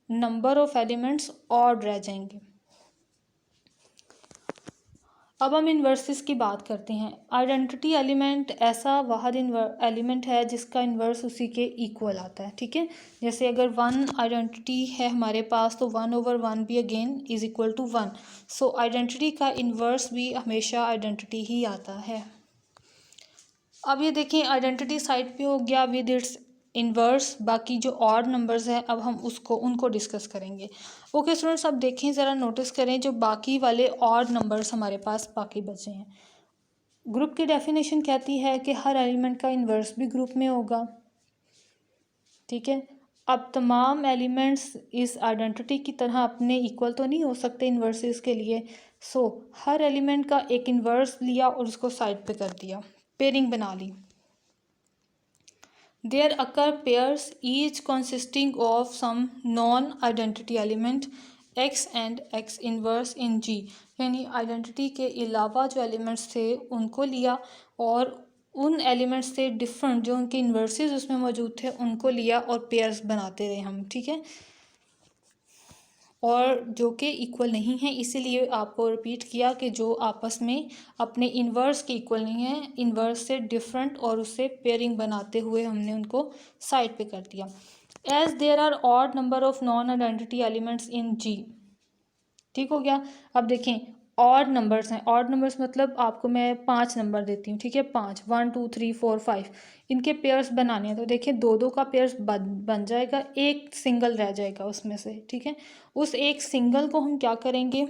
नंबर ऑफ एलिमेंट्स ऑड रह जाएंगे। अब हम इन्वर्सेस की बात करते हैं। आइडेंटिटी एलिमेंट ऐसा वाहिद एलिमेंट है जिसका इन्वर्स उसी के इक्वल आता है। ठीक है, जैसे अगर 1 आइडेंटिटी है हमारे पास तो 1/1 भी again is equal to 1। So identity का इन्वर्स भी हमेशा आइडेंटिटी ही आता है। अब ये देखिए आइडेंटिटी साइड पे हो गया विद इट्स इन्वर्स। बाकी जो ऑड नंबर्स हैं अब हम उनको डिस्कस करेंगे। ओके स्टूडेंट्स, अब देखें ज़रा नोटिस करें जो बाकी वाले ऑड नंबर्स हमारे पास बाकी बचे हैं। ग्रुप की डेफिनेशन कहती है कि हर एलिमेंट का इन्वर्स भी ग्रुप में होगा। ठीक है, अब तमाम एलिमेंट्स इस आइडेंटिटी की तरह अपने इक्वल तो नहीं हो सकते इन्वर्सेस के लिए। सो हर एलिमेंट का एक इन्वर्स लिया और उसको साइड पे कर दिया, पेयरिंग बना ली। There occur pairs each consisting of some non-identity element x and x inverse in G, यानी आइडेंटिटी के अलावा जो एलिमेंट्स थे उनको लिया और उन एलिमेंट्स से डिफरेंट जो उनके इन्वर्सेस उसमें मौजूद थे उनको लिया और पेयर्स बनाते रहे हम। ठीक है, और जो कि इक्वल नहीं है, इसीलिए आपको रिपीट किया कि जो आपस में अपने इन्वर्स के इक्वल नहीं है, इन्वर्स से डिफरेंट, और उससे पेयरिंग बनाते हुए हमने उनको साइड पे कर दिया। As there are odd number of non identity elements in G. ठीक हो गया। अब देखें ऑड नंबर्स हैं, ऑड नंबर्स मतलब आपको मैं 5 नंबर देती हूँ। ठीक है, 5, 1 2 3 4 5, इनके पेयर्स बनाने हैं। तो देखिए 2 का पेयर्स बन जाएगा, एक सिंगल रह जाएगा उसमें से। ठीक है, उस एक सिंगल को हम क्या करेंगे,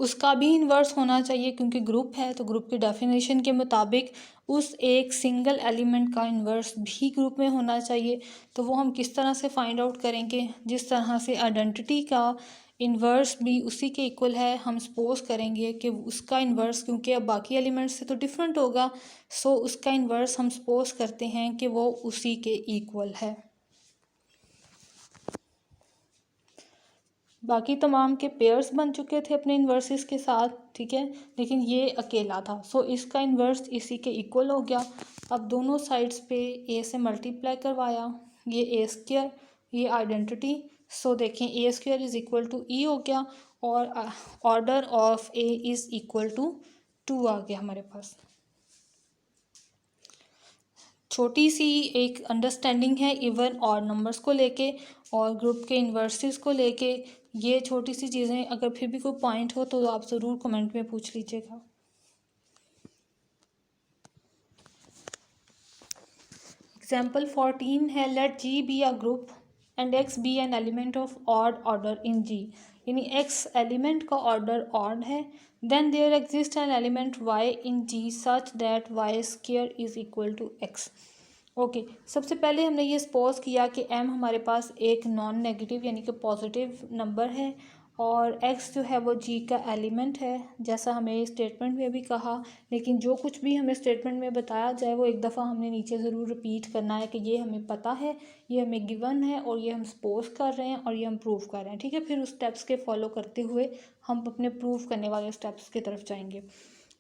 उसका भी इन्वर्स होना चाहिए क्योंकि ग्रुप है, तो ग्रुप की डेफिनेशन के मुताबिक उस एक सिंगल एलिमेंट का इन्वर्स भी ग्रुप में होना चाहिए। तो वो हम किस तरह से फाइंड आउट करेंगे, जिस तरह से आइडेंटिटी का इन्वर्स भी उसी के इक्वल है, हम सपोज करेंगे कि उसका इन्वर्स, क्योंकि अब बाकी एलिमेंट्स से तो डिफरेंट होगा, सो उसका इन्वर्स हम सपोज करते हैं कि वो उसी के इक्वल है। बाकी तमाम के पेयर्स बन चुके थे अपने इन्वर्सेस के साथ। ठीक है, लेकिन ये अकेला था, सो इसका इन्वर्स इसी के इक्वल हो गया। अब दोनों साइड्स पे ए से मल्टीप्लाई करवाया, ये ए स्क्वायर, ये आइडेंटिटी। सो देखें a square is equal to e हो गया और order of a is equal to 2 आ गया हमारे पास। छोटी सी एक अंडरस्टैंडिंग है इवन और नंबर्स को लेके और ग्रुप के इन्वर्सेस को लेके। ये छोटी सी चीज़ें, अगर फिर भी कोई पॉइंट हो तो आप ज़रूर कमेंट में पूछ लीजिएगा। एग्जाम्पल 14 है, let G be a group and X be an element of odd order in G, यानी एक्स एलिमेंट का ऑर्डर ऑड है। Then there exist an element Y in G such that Y square is equal to X. Okay, सबसे पहले हमने ये suppose किया कि m हमारे पास एक नॉन नेगेटिव यानी कि पॉजिटिव नंबर है और x जो है वो g का एलिमेंट है, जैसा हमें स्टेटमेंट में भी कहा। लेकिन जो कुछ भी हमें स्टेटमेंट में बताया जाए वो एक दफ़ा हमने नीचे ज़रूर रिपीट करना है कि ये हमें पता है, ये हमें गिवन है और ये हम सपोज कर रहे हैं और ये हम प्रूव कर रहे हैं। ठीक है, फिर उस स्टेप्स के फॉलो करते हुए हम अपने प्रूव करने वाले स्टेप्स की तरफ जाएंगे।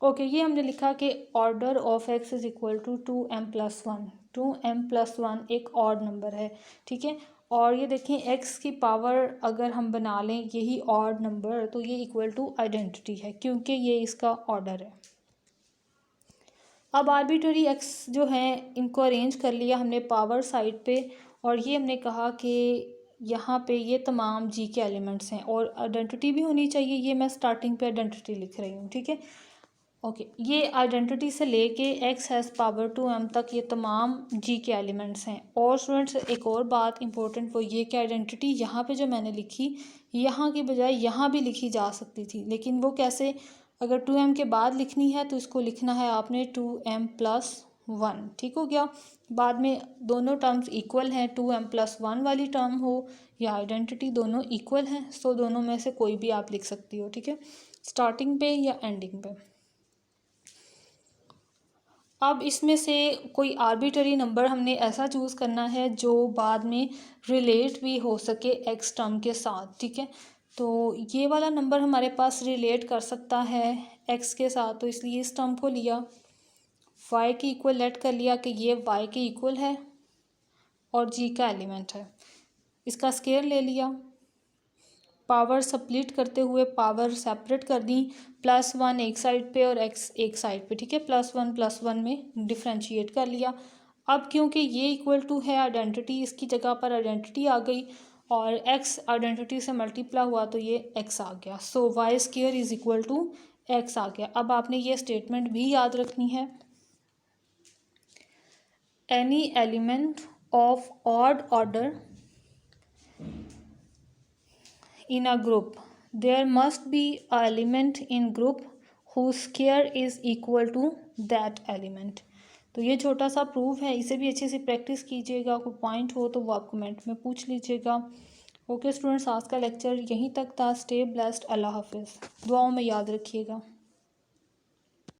ओके, ये हमने लिखा कि order of x is equal to 2m+1। 2m+1 एक ऑड नंबर है। ठीक है, और ये देखें एक्स की पावर अगर हम बना लें यही ऑड नंबर तो ये इक्वल टू आइडेंटिटी है क्योंकि ये इसका ऑर्डर है। अब आर्बिट्ररी एक्स जो हैं इनको अरेंज कर लिया हमने पावर साइड पे और ये हमने कहा कि यहाँ पे ये तमाम जी के एलिमेंट्स हैं और आइडेंटिटी भी होनी चाहिए। ये मैं स्टार्टिंग पे आइडेंटिटी लिख रही हूँ, ठीक है। ओके, ये आइडेंटिटी से लेके x has power two m तक ये तमाम जी के एलिमेंट्स हैं। और स्टूडेंट्स एक और बात इंपॉर्टेंट वो ये कि आइडेंटिटी यहाँ पे जो मैंने लिखी यहाँ की बजाय यहाँ भी लिखी जा सकती थी, लेकिन वो कैसे, अगर टू एम के बाद लिखनी है तो इसको लिखना है आपने टू एम प्लस वन, ठीक हो गया। बाद में दोनों टर्म्स इक्वल हैं, टू एम प्लस वन वाली टर्म हो या आइडेंटिटी, दोनों इक्वल हैं, सो दोनों में से कोई भी आप लिख सकती हो, ठीक है, स्टार्टिंग पे या एंडिंग पे। अब इसमें से कोई आर्बिट्ररी नंबर हमने ऐसा चूज़ करना है जो बाद में रिलेट भी हो सके एक्स टर्म के साथ, ठीक है। तो ये वाला नंबर हमारे पास रिलेट कर सकता है एक्स के साथ, तो इसलिए इस टर्म को लिया, वाई के इक्वल लेट कर लिया कि ये वाई के इक्वल है और जी का एलिमेंट है, इसका स्केयर ले लिया, पावर स्प्लिट करते हुए पावर सेपरेट कर दी, प्लस वन एक साइड पे और एक्स एक साइड पे, ठीक है, प्लस वन में डिफ्रेंशिएट कर लिया। अब क्योंकि ये इक्वल टू है आइडेंटिटी, इसकी जगह पर आइडेंटिटी आ गई और एक्स आइडेंटिटी से मल्टीप्लाई हुआ तो ये एक्स आ गया, so Y square is equal to X आ गया। अब आपने ये स्टेटमेंट भी याद रखनी है, any element of odd order in a group there must be a element in group whose square is equal to that element। तो ये छोटा सा प्रूफ है, इसे भी अच्छे से प्रैक्टिस कीजिएगा, कोई पॉइंट हो तो वो आप कमेंट में पूछ लीजिएगा। ओके स्टूडेंट्स, आज का लेक्चर यहीं तक था। स्टे ब्लेस्ड, अल्लाह हाफिज़, दुआओं में याद रखिएगा।